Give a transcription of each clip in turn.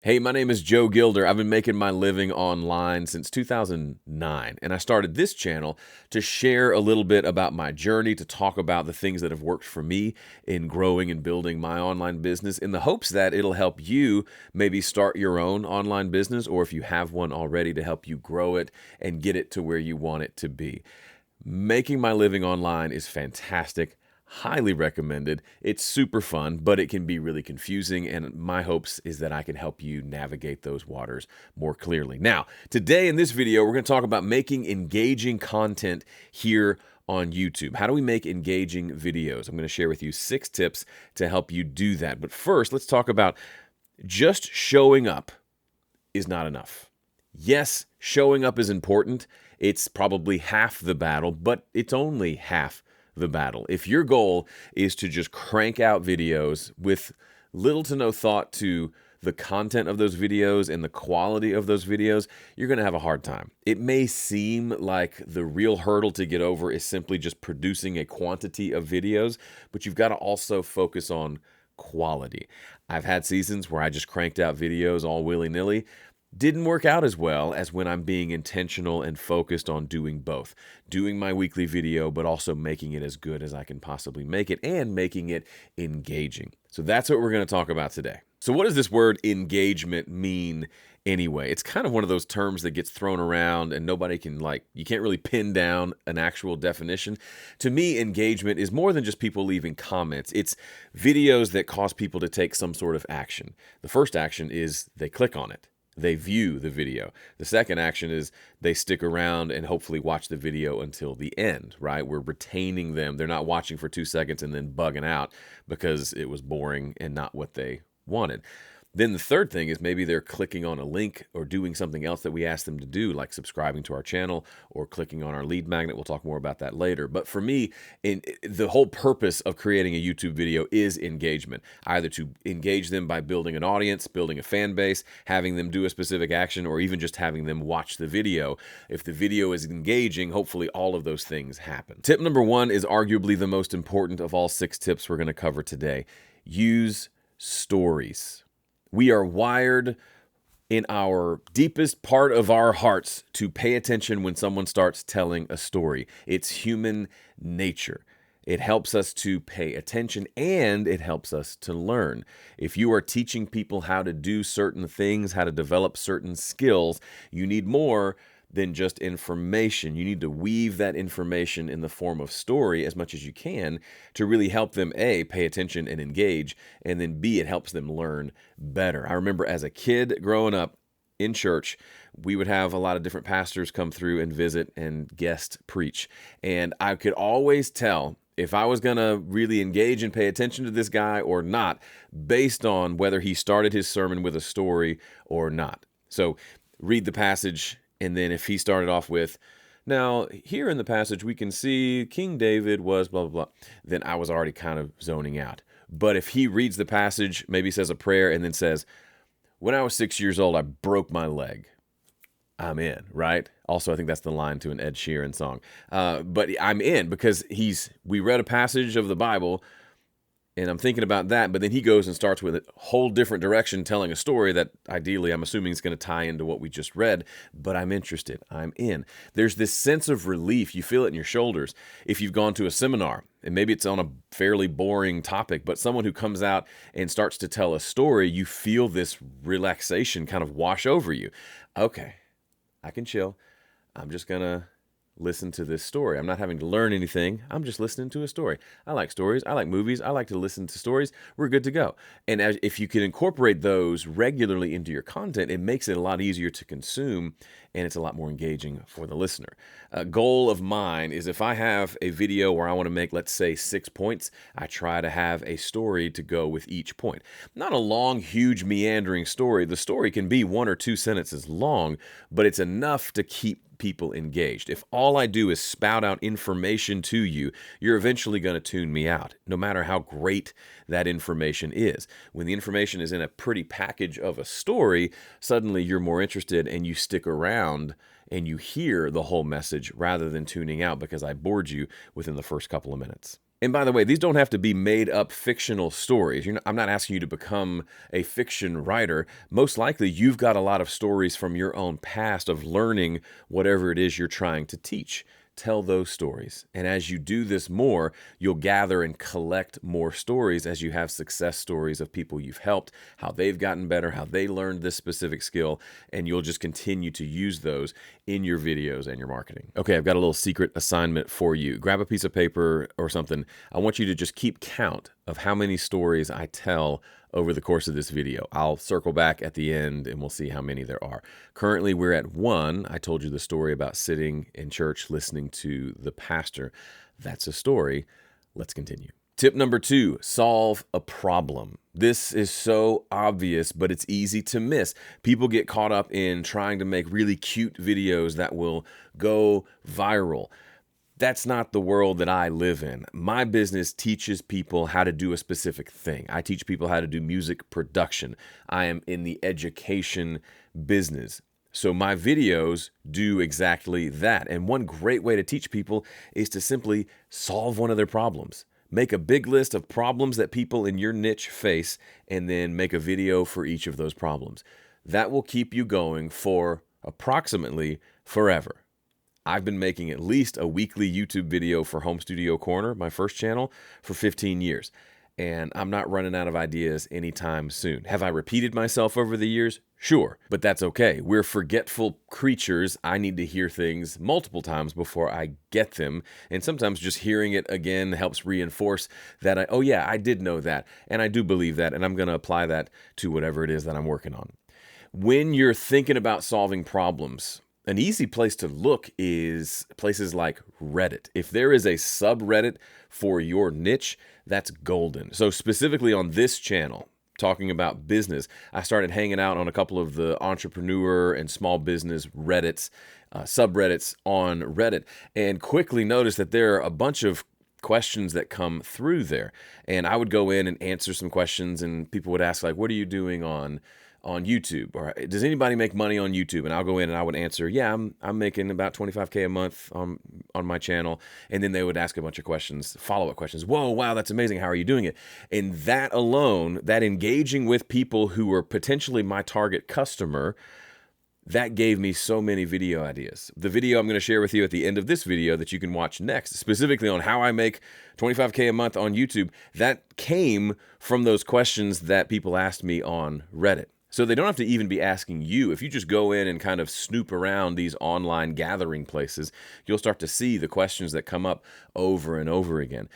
Hey, my name is Joe Gilder. I've been making my living online since 2009, and I started this channel to share a little bit about my journey, to talk about the things that have worked for me in growing and building my online business in the hopes that it'll help you maybe start your own online business, or if you have one already, to help you grow it and get it to where you want it to be. Making my living online is fantastic. Highly recommended. It's super fun, but it can be really confusing, and my hopes is that I can help you navigate those waters more clearly. Now, today in this video, we're going to talk about making engaging content here on YouTube. How do we make engaging videos? I'm going to share with you 6 tips to help you do that. But first, let's talk about just showing up is not enough. Yes, showing up is important. It's probably half the battle, but it's only half the battle. If your goal is to just crank out videos with little to no thought to the content of those videos and the quality of those videos, you're going to have a hard time. It may seem like the real hurdle to get over is simply just producing a quantity of videos, but you've got to also focus on quality. I've had seasons where I just cranked out videos all willy-nilly. Didn't work out as well as when I'm being intentional and focused on doing both. Doing my weekly video, but also making it as good as I can possibly make it and making it engaging. So that's what we're going to talk about today. So what does this word engagement mean anyway? It's kind of one of those terms that gets thrown around and nobody can you can't really pin down an actual definition. To me, engagement is more than just people leaving comments. It's videos that cause people to take some sort of action. The first action is they click on it. They view the video. The second action is they stick around and hopefully watch the video until the end, right? We're retaining them. They're not watching for 2 seconds and then bugging out because it was boring and not what they wanted. Then the third thing is maybe they're clicking on a link or doing something else that we asked them to do, like subscribing to our channel or clicking on our lead magnet. We'll talk more about that later. But for me, the whole purpose of creating a YouTube video is engagement, either to engage them by building an audience, building a fan base, having them do a specific action, or even just having them watch the video. If the video is engaging, hopefully all of those things happen. Tip number 1 is arguably the most important of all 6 tips we're going to cover today. Use stories. We are wired in our deepest part of our hearts to pay attention when someone starts telling a story. It's human nature. It helps us to pay attention and it helps us to learn. If you are teaching people how to do certain things, how to develop certain skills, you need more than just information. You need to weave that information in the form of story as much as you can to really help them, A, pay attention and engage, and then B, it helps them learn better. I remember as a kid growing up in church, we would have a lot of different pastors come through and visit and guest preach. And I could always tell if I was going to really engage and pay attention to this guy or not, based on whether he started his sermon with a story or not. So read the passage, and then if he started off with, now here in the passage we can see King David was blah, blah, blah, then I was already kind of zoning out. But if he reads the passage, maybe says a prayer, and then says, when I was 6 years old, I broke my leg, I'm in, right? Also, I think that's the line to an Ed Sheeran song. But I'm in because we read a passage of the Bible, and I'm thinking about that, but then he goes and starts with a whole different direction, telling a story that ideally I'm assuming is going to tie into what we just read, but I'm interested, I'm in. There's this sense of relief. You feel it in your shoulders. If you've gone to a seminar, and maybe it's on a fairly boring topic, but someone who comes out and starts to tell a story, you feel this relaxation kind of wash over you. Okay, I can chill. I'm just going to listen to this story. I'm not having to learn anything. I'm just listening to a story. I like stories. I like movies. I like to listen to stories. We're good to go. And if you can incorporate those regularly into your content, it makes it a lot easier to consume, and it's a lot more engaging for the listener. A goal of mine is if I have a video where I want to make, let's say, 6 points, I try to have a story to go with each point. Not a long, huge, meandering story. The story can be 1 or 2 sentences long, but it's enough to keep people engaged. If all I do is spout out information to you, you're eventually going to tune me out, no matter how great that information is. When the information is in a pretty package of a story, suddenly you're more interested and you stick around and you hear the whole message rather than tuning out because I bored you within the first couple of minutes. And by the way, these don't have to be made up fictional stories. I'm not asking you to become a fiction writer. Most likely, you've got a lot of stories from your own past of learning whatever it is you're trying to teach. Tell those stories. And as you do this more, you'll gather and collect more stories as you have success stories of people you've helped, how they've gotten better, how they learned this specific skill, and you'll just continue to use those in your videos and your marketing. Okay, I've got a little secret assignment for you. Grab a piece of paper or something. I want you to just keep count of how many stories I tell over the course of this video. I'll circle back at the end and we'll see how many there are. Currently, we're at 1. I told you the story about sitting in church listening to the pastor. That's a story. Let's continue. Tip number 2, solve a problem. This is so obvious, but it's easy to miss. People get caught up in trying to make really cute videos that will go viral. That's not the world that I live in. My business teaches people how to do a specific thing. I teach people how to do music production. I am in the education business. So my videos do exactly that. And one great way to teach people is to simply solve one of their problems. Make a big list of problems that people in your niche face, and then make a video for each of those problems. That will keep you going for approximately forever. I've been making at least a weekly YouTube video for Home Studio Corner, my first channel, for 15 years. And I'm not running out of ideas anytime soon. Have I repeated myself over the years? Sure, but that's okay. We're forgetful creatures. I need to hear things multiple times before I get them. And sometimes just hearing it again helps reinforce that oh yeah, I did know that. And I do believe that. And I'm going to apply that to whatever it is that I'm working on. When you're thinking about solving problems, an easy place to look is places like Reddit. If there is a subreddit for your niche, that's golden. So specifically on this channel, talking about business, I started hanging out on a couple of the entrepreneur and small business Reddits, subreddits on Reddit, and quickly noticed that there are a bunch of questions that come through there. And I would go in and answer some questions, and people would ask, like, what are you doing on YouTube, or does anybody make money on YouTube? And I'll go in and I would answer, yeah, I'm making about $25K a month on my channel. And then they would ask a bunch of questions, follow-up questions. Whoa, wow, that's amazing. How are you doing it? And that alone, that engaging with people who were potentially my target customer, that gave me so many video ideas. The video I'm going to share with you at the end of this video that you can watch next, specifically on how I make $25K a month on YouTube, that came from those questions that people asked me on Reddit. So they don't have to even be asking you. If you just go in and kind of snoop around these online gathering places, you'll start to see the questions that come up over and over again.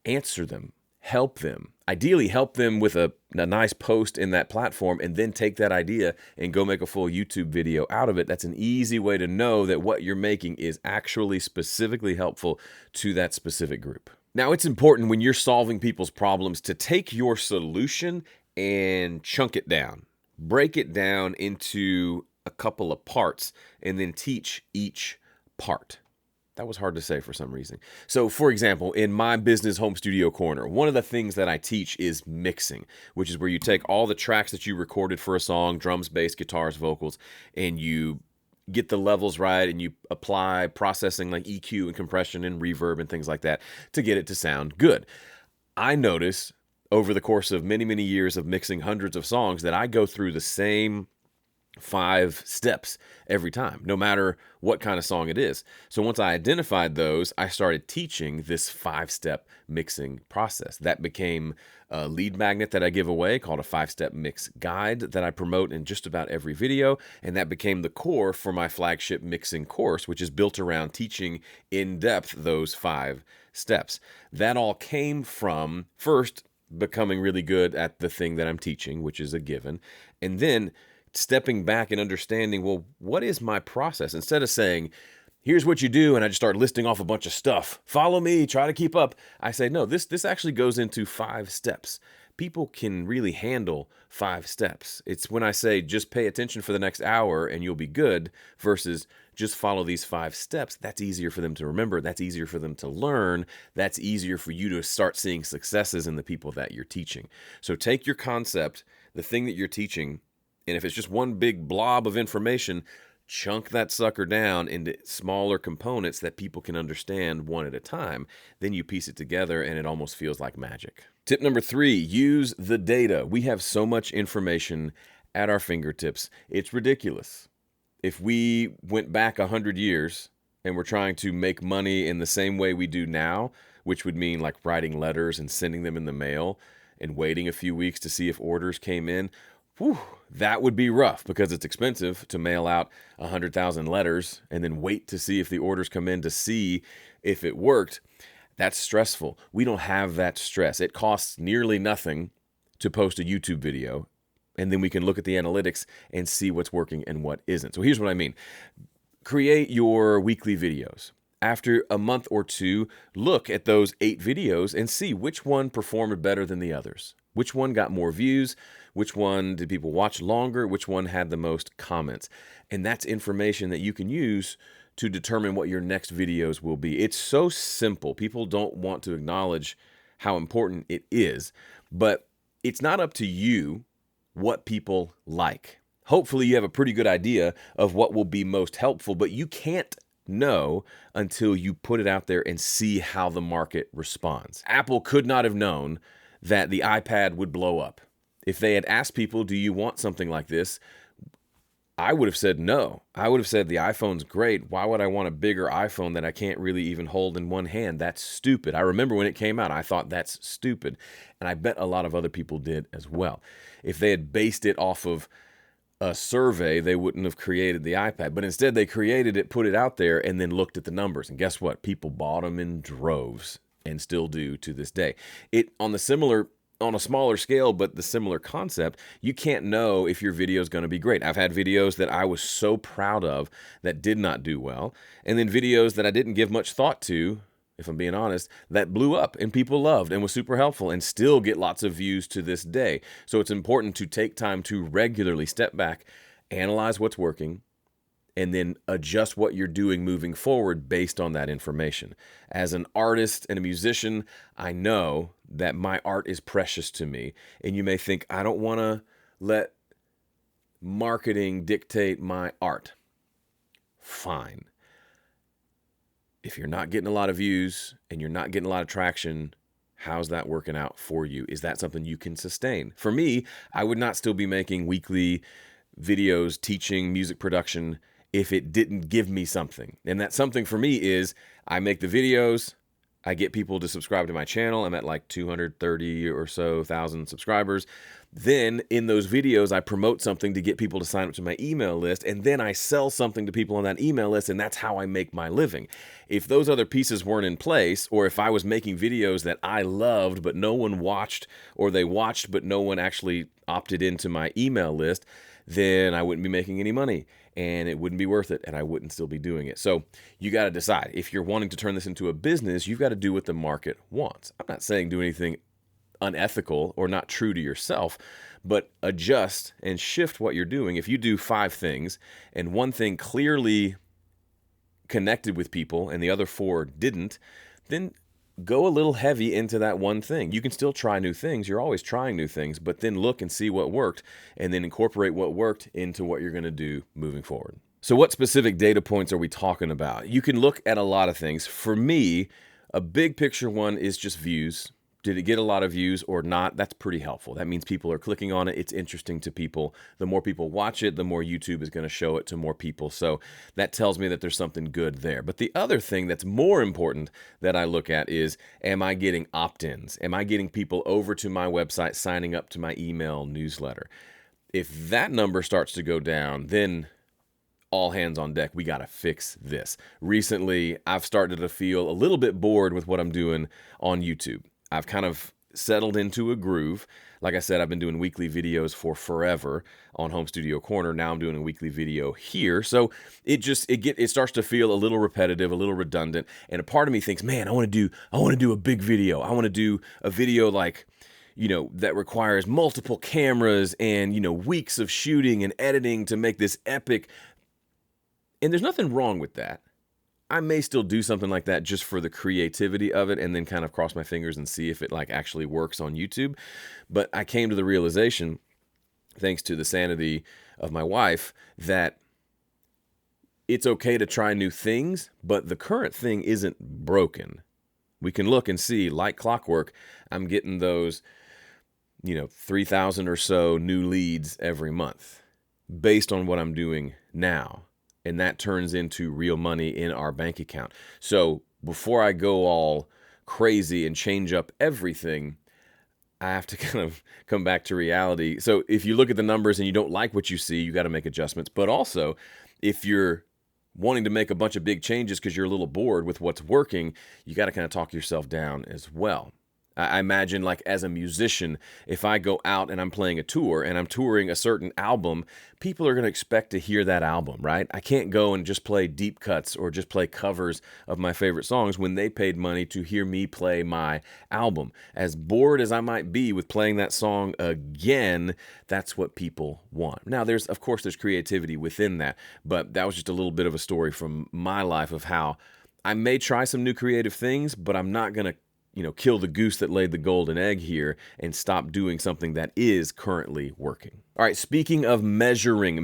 Answer them. Help them. Ideally, help them with a nice post in that platform, and then take that idea and go make a full YouTube video out of it. That's an easy way to know that what you're making is actually specifically helpful to that specific group. Now, it's important when you're solving people's problems to take your solution and chunk it down. Break it down into a couple of parts and then teach each part. That was hard to say for some reason. So, for example, in my business Home Studio Corner, one of the things that I teach is mixing, which is where you take all the tracks that you recorded for a song, drums, bass, guitars, vocals, and you get the levels right, and you apply processing like EQ and compression and reverb and things like that to get it to sound good. I notice over the course of many, many years of mixing hundreds of songs that I go through the same 5 steps every time, no matter what kind of song it is. So once I identified those, I started teaching this 5-step mixing process. That became a lead magnet that I give away called a 5-step mix guide that I promote in just about every video. And that became the core for my flagship mixing course, which is built around teaching in depth those 5 steps. That all came from first becoming really good at the thing that I'm teaching, which is a given, and then stepping back and understanding, well, what is my process? Instead of saying, here's what you do, and I just start listing off a bunch of stuff. Follow me, try to keep up. I say, no, this actually goes into 5 steps. People can really handle 5 steps. It's when I say just pay attention for the next hour and you'll be good versus just follow these 5 steps. That's easier for them to remember. That's easier for them to learn. That's easier for you to start seeing successes in the people that you're teaching. So take your concept, the thing that you're teaching, and if it's just one big blob of information, chunk that sucker down into smaller components that people can understand one at a time. Then you piece it together and it almost feels like magic. Tip number 3, use the data. We have so much information at our fingertips. It's ridiculous. If we went back 100 years and we're trying to make money in the same way we do now, which would mean like writing letters and sending them in the mail and waiting a few weeks to see if orders came in, that would be rough because it's expensive to mail out 100,000 letters and then wait to see if the orders come in to see if it worked. That's stressful. We don't have that stress. It costs nearly nothing to post a YouTube video, and then we can look at the analytics and see what's working and what isn't. So here's what I mean. Create your weekly videos. After a month or two, look at those 8 videos and see which one performed better than the others. Which one got more views? Which one did people watch longer? Which one had the most comments? And that's information that you can use to determine what your next videos will be. It's so simple. People don't want to acknowledge how important it is, but it's not up to you what people like. Hopefully you have a pretty good idea of what will be most helpful, but you can't know until you put it out there and see how the market responds. Apple could not have known that the iPad would blow up. If they had asked people, do you want something like this? I would have said no. I would have said the iPhone's great. Why would I want a bigger iPhone that I can't really even hold in one hand? That's stupid. I remember when it came out, I thought that's stupid. And I bet a lot of other people did as well. If they had based it off of a survey, they wouldn't have created the iPad. But instead, they created it, put it out there, and then looked at the numbers. And guess what? People bought them in droves and still do to this day. On a smaller scale, but the similar concept, you can't know if your video is going to be great. I've had videos that I was so proud of that did not do well, and then videos that I didn't give much thought to, if I'm being honest, that blew up and people loved and was super helpful and still get lots of views to this day. So it's important to take time to regularly step back, analyze what's working, and then adjust what you're doing moving forward based on that information. As an artist and a musician, I know that my art is precious to me. And you may think, I don't want to let marketing dictate my art. Fine. If you're not getting a lot of views and you're not getting a lot of traction, how's that working out for you? Is that something you can sustain? For me, I would not still be making weekly videos teaching music production if it didn't give me something. And that something for me is I make the videos, I get people to subscribe to my channel. I'm at like 230 or so thousand subscribers. Then in those videos, I promote something to get people to sign up to my email list. And then I sell something to people on that email list. And that's how I make my living. If those other pieces weren't in place, or if I was making videos that I loved, but no one watched, or they watched, but no one actually opted into my email list, then I wouldn't be making any money and it wouldn't be worth it and I wouldn't still be doing it. So you got to decide. If you're wanting to turn this into a business, you've got to do what the market wants. I'm not saying do anything unethical or not true to yourself, but adjust and shift what you're doing. If you do 5 things and one thing clearly connected with people and the other 4 didn't, then go a little heavy into that one thing. You can still try new things. You're always trying new things, but then look and see what worked and then incorporate what worked into what you're going to do moving forward. So what specific data points are we talking about? You can look at a lot of things. For me, a big picture one is just views. Did it get a lot of views or not? That's pretty helpful. That means people are clicking on it. It's interesting to people. The more people watch it, the more YouTube is going to show it to more people. So that tells me that there's something good there. But the other thing that's more important that I look at is, am I getting opt-ins? Am I getting people over to my website signing up to my email newsletter? If that number starts to go down, then all hands on deck. We got to fix this. Recently, I've started to feel a little bit bored with what I'm doing on YouTube. I've kind of settled into a groove. Like I said, I've been doing weekly videos for forever on Home Studio Corner. Now I'm doing a weekly video here. So it starts to feel a little repetitive, a little redundant. And a part of me thinks, man, I want to do a big video. I want to do a video like, that requires multiple cameras and, weeks of shooting and editing to make this epic. And there's nothing wrong with that. I may still do something like that just for the creativity of it and then kind of cross my fingers and see if it actually works on YouTube. But I came to the realization, thanks to the sanity of my wife, that it's okay to try new things, but the current thing isn't broken. We can look and see, like clockwork, I'm getting those, 3,000 or so new leads every month based on what I'm doing now. And that turns into real money in our bank account. So before I go all crazy and change up everything, I have to kind of come back to reality. So if you look at the numbers and you don't like what you see, you got to make adjustments. But also, if you're wanting to make a bunch of big changes because you're a little bored with what's working, you got to kind of talk yourself down as well. I imagine, like, as a musician, if I go out and I'm playing a tour and I'm touring a certain album, people are going to expect to hear that album, right? I can't go and just play deep cuts or just play covers of my favorite songs when they paid money to hear me play my album. As bored as I might be with playing that song again, that's what people want. Now, of course, there's creativity within that, but that was just a little bit of a story from my life of how I may try some new creative things, but I'm not going to kill the goose that laid the golden egg here and stop doing something that is currently working. All right, speaking of measuring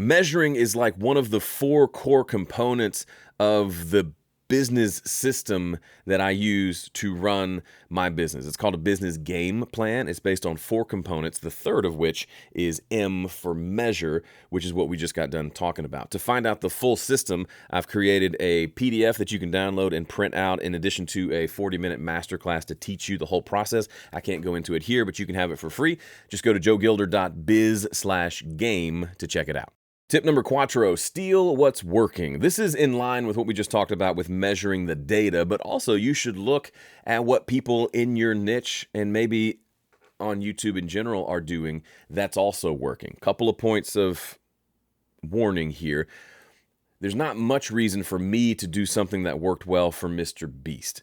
is like one of the 4 core components of the business system that I use to run my business. It's called a business game plan. It's based on 4 components, the third of which is M for measure, which is what we just got done talking about. To find out the full system, I've created a PDF that you can download and print out in addition to a 40-minute masterclass to teach you the whole process. I can't go into it here, but you can have it for free. Just go to joegilder.biz/game to check it out. Tip number 4, steal what's working. This is in line with what we just talked about with measuring the data, but also you should look at what people in your niche and maybe on YouTube in general are doing that's also working. Couple of points of warning here. There's not much reason for me to do something that worked well for Mr. Beast.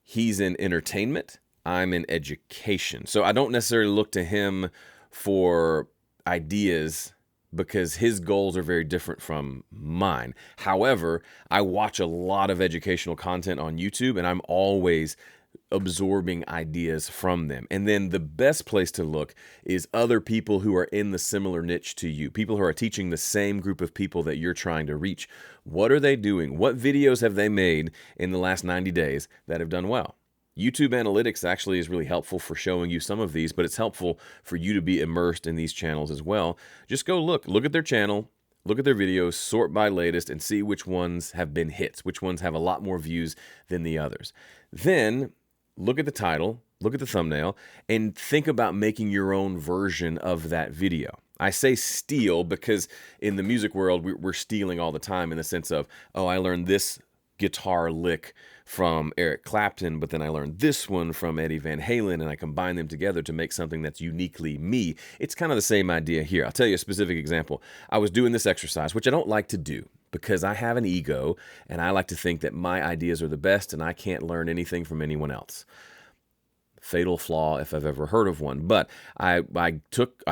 He's in entertainment. I'm in education. So I don't necessarily look to him for ideas because his goals are very different from mine. However, I watch a lot of educational content on YouTube, and I'm always absorbing ideas from them. And then the best place to look is other people who are in the similar niche to you, people who are teaching the same group of people that you're trying to reach. What are they doing? What videos have they made in the last 90 days that have done well? YouTube Analytics actually is really helpful for showing you some of these, but it's helpful for you to be immersed in these channels as well. Just go look at their channel, look at their videos, sort by latest, and see which ones have been hits, which ones have a lot more views than the others. Then look at the title, look at the thumbnail, and think about making your own version of that video. I say steal because in the music world, we're stealing all the time in the sense of, oh, I learned this guitar lick from Eric Clapton, but then I learned this one from Eddie Van Halen, and I combine them together to make something that's uniquely me. It's kind of the same idea here. I'll tell you a specific example. I was doing this exercise, which I don't like to do because I have an ego, and I like to think that my ideas are the best, and I can't learn anything from anyone else. Fatal flaw if I've ever heard of one. But I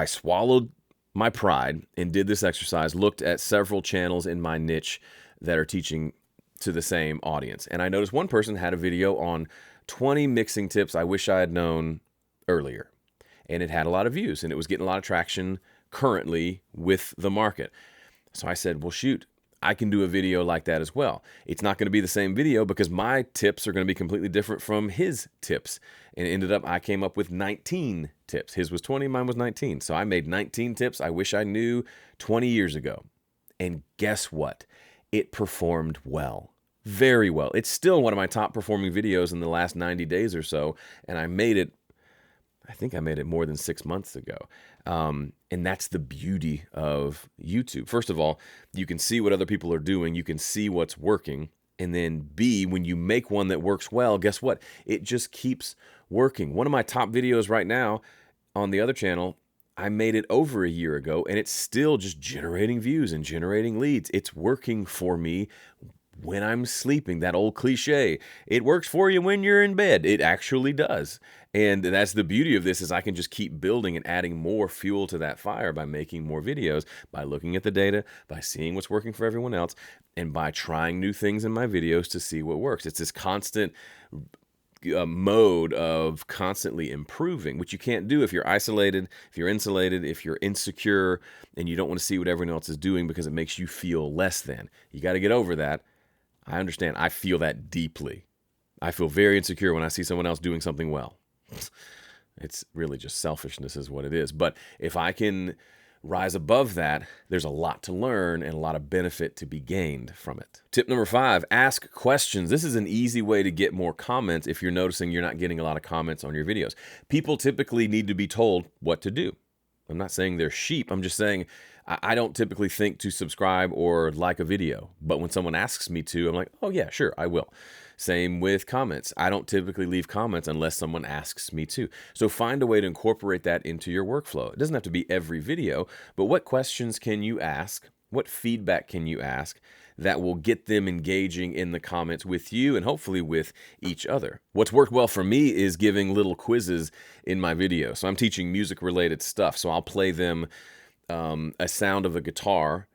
swallowed my pride and did this exercise, looked at several channels in my niche that are teaching to the same audience. And I noticed one person had a video on 20 mixing tips I wish I had known earlier. And it had a lot of views and it was getting a lot of traction currently with the market. So I said, well, shoot, I can do a video like that as well. It's not going to be the same video because my tips are going to be completely different from his tips. And it ended up, I came up with 19 tips. His was 20, mine was 19. So I made 19 tips I wish I knew 20 years ago. And guess what? It performed well, very well. It's still one of my top performing videos in the last 90 days or so. And I think I made it more than 6 months ago. And that's the beauty of YouTube. First of all, you can see what other people are doing. You can see what's working. And then B, when you make one that works well, guess what? It just keeps working. One of my top videos right now on the other channel, I made it over a year ago, and it's still just generating views and generating leads. It's working for me when I'm sleeping. That old cliche, it works for you when you're in bed. It actually does. And that's the beauty of this is I can just keep building and adding more fuel to that fire by making more videos, by looking at the data, by seeing what's working for everyone else, and by trying new things in my videos to see what works. It's this constant mode of constantly improving, which you can't do if you're isolated, if you're insulated, if you're insecure, and you don't want to see what everyone else is doing because it makes you feel less than. You got to get over that. I understand. I feel that deeply. I feel very insecure when I see someone else doing something well. It's really just selfishness is what it is. But if I can rise above that, there's a lot to learn and a lot of benefit to be gained from it. Tip number 5, ask questions. This is an easy way to get more comments if you're noticing you're not getting a lot of comments on your videos. People typically need to be told what to do. I'm not saying they're sheep. I'm just saying I don't typically think to subscribe or like a video. But when someone asks me to, I'm like, oh yeah, sure, I will. Same with comments. I don't typically leave comments unless someone asks me to. So find a way to incorporate that into your workflow. It doesn't have to be every video, but what questions can you ask? What feedback can you ask that will get them engaging in the comments with you and hopefully with each other? What's worked well for me is giving little quizzes in my video. So I'm teaching music-related stuff. So I'll play them a sound of a guitar,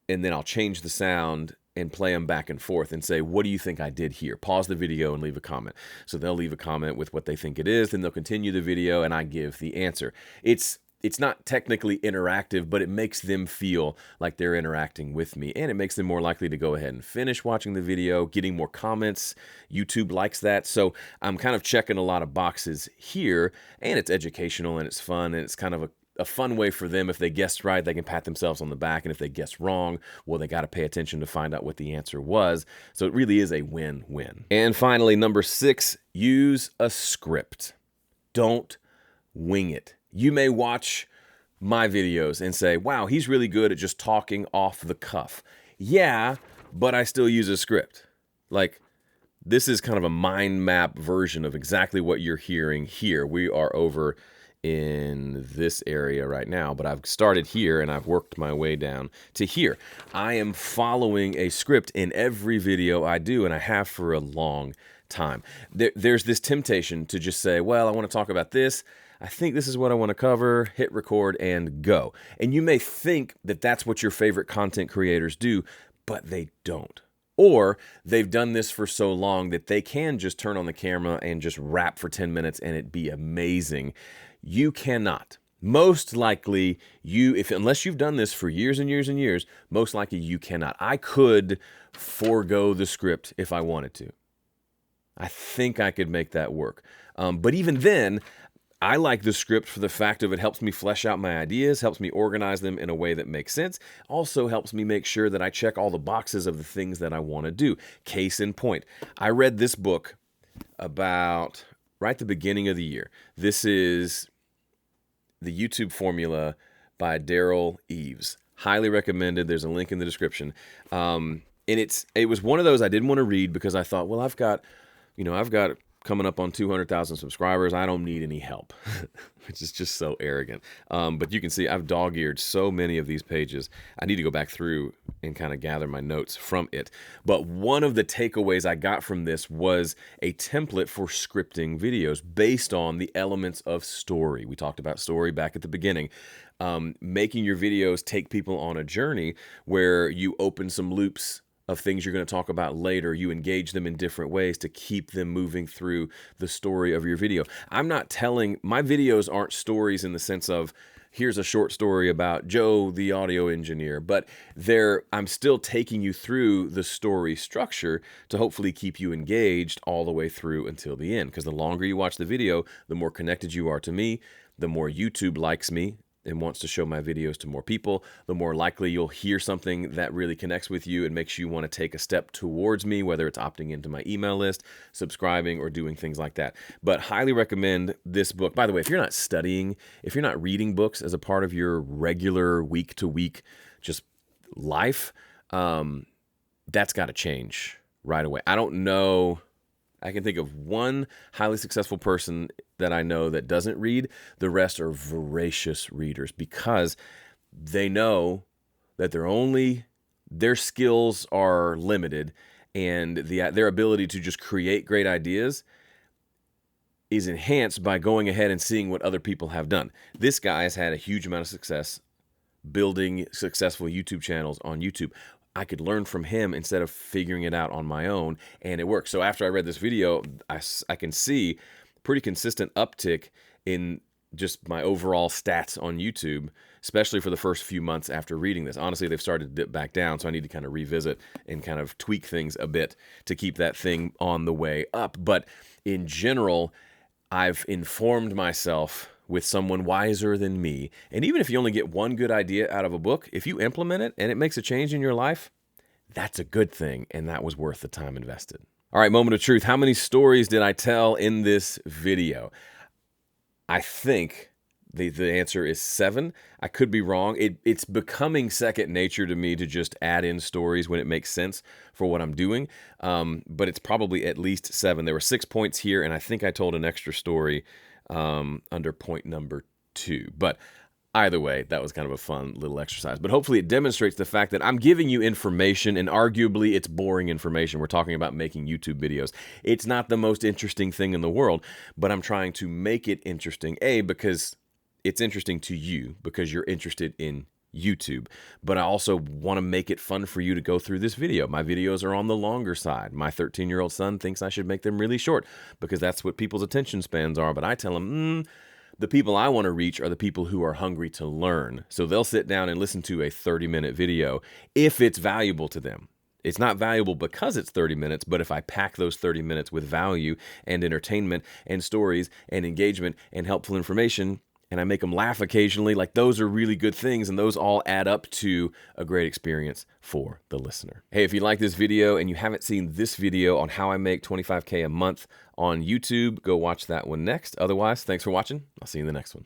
and then I'll change the sound and play them back and forth and say, what do you think I did here? Pause the video and leave a comment. So they'll leave a comment with what they think it is, then they'll continue the video and I give the answer. It's not technically interactive, but it makes them feel like they're interacting with me, and it makes them more likely to go ahead and finish watching the video, getting more comments. YouTube likes that. So I'm kind of checking a lot of boxes here, and it's educational and it's fun, and it's kind of a fun way for them. If they guessed right, they can pat themselves on the back. And if they guessed wrong, well, they got to pay attention to find out what the answer was. So it really is a win-win. And finally, number 6, use a script. Don't wing it. You may watch my videos and say, wow, he's really good at just talking off the cuff. Yeah, but I still use a script. Like, this is kind of a mind map version of exactly what you're hearing here. We are over in this area right now, but I've started here and I've worked my way down to here. I am following a script in every video I do, and I have for a long time. There's this temptation to just say, well, I want to talk about this. I think this is what I want to cover, hit record and go. And you may think that that's what your favorite content creators do, but they don't. Or they've done this for so long that they can just turn on the camera and just rap for 10 minutes and it'd be amazing. You cannot. Most likely, unless you've done this for years and years and years, most likely you cannot. I could forego the script if I wanted to. I think I could make that work. But even then, I like the script for the fact of it helps me flesh out my ideas, helps me organize them in a way that makes sense, also helps me make sure that I check all the boxes of the things that I want to do. Case in point, I read this book about right at the beginning of the year. This is The YouTube Formula by Daryl Eves. Highly recommended. There's a link in the description. And it was one of those I didn't want to read because I thought, well, I've got coming up on 200,000 subscribers. I don't need any help, which is just so arrogant. But you can see I've dog-eared so many of these pages. I need to go back through and kind of gather my notes from it. But one of the takeaways I got from this was a template for scripting videos based on the elements of story. We talked about story back at the beginning. Making your videos take people on a journey where you open some loops of things you're going to talk about later. You engage them in different ways to keep them moving through the story of your video. My videos aren't stories in the sense of, here's a short story about Joe, the audio engineer, but I'm still taking you through the story structure to hopefully keep you engaged all the way through until the end. Because the longer you watch the video, the more connected you are to me, the more YouTube likes me and wants to show my videos to more people, the more likely you'll hear something that really connects with you and makes you want to take a step towards me, whether it's opting into my email list, subscribing, or doing things like that. But highly recommend this book. By the way, if you're not studying, if you're not reading books as a part of your regular week-to-week just life, that's got to change right away. I don't know. I can think of one highly successful person that I know that doesn't read. The rest are voracious readers because they know that their skills are limited, and their ability to just create great ideas is enhanced by going ahead and seeing what other people have done. This guy has had a huge amount of success building successful YouTube channels on YouTube. I could learn from him instead of figuring it out on my own, and it works. So after I read this video, I can see pretty consistent uptick in just my overall stats on YouTube, especially for the first few months after reading this. Honestly, they've started to dip back down, so I need to kind of revisit and kind of tweak things a bit to keep that thing on the way up. But in general, I've informed myself with someone wiser than me. And even if you only get one good idea out of a book, if you implement it and it makes a change in your life, that's a good thing, and that was worth the time invested. All right, moment of truth. How many stories did I tell in this video? I think the answer is 7. I could be wrong. It's becoming second nature to me to just add in stories when it makes sense for what I'm doing, but it's probably at least 7. There were 6 points here, and I think I told an extra story under point number 2. But either way, that was kind of a fun little exercise. But hopefully it demonstrates the fact that I'm giving you information, and arguably it's boring information. We're talking about making YouTube videos. It's not the most interesting thing in the world, but I'm trying to make it interesting, because it's interesting to you, because you're interested in YouTube. But I also want to make it fun for you to go through this video. My videos are on the longer side. My 13-year-old son thinks I should make them really short because that's what people's attention spans are. But I tell him, the people I want to reach are the people who are hungry to learn. So they'll sit down and listen to a 30-minute video if it's valuable to them. It's not valuable because it's 30 minutes, but if I pack those 30 minutes with value and entertainment and stories and engagement and helpful information, and I make them laugh occasionally, like, those are really good things, and those all add up to a great experience for the listener. Hey, if you like this video and you haven't seen this video on how I make $25K a month on YouTube, go watch that one next. Otherwise, thanks for watching. I'll see you in the next one.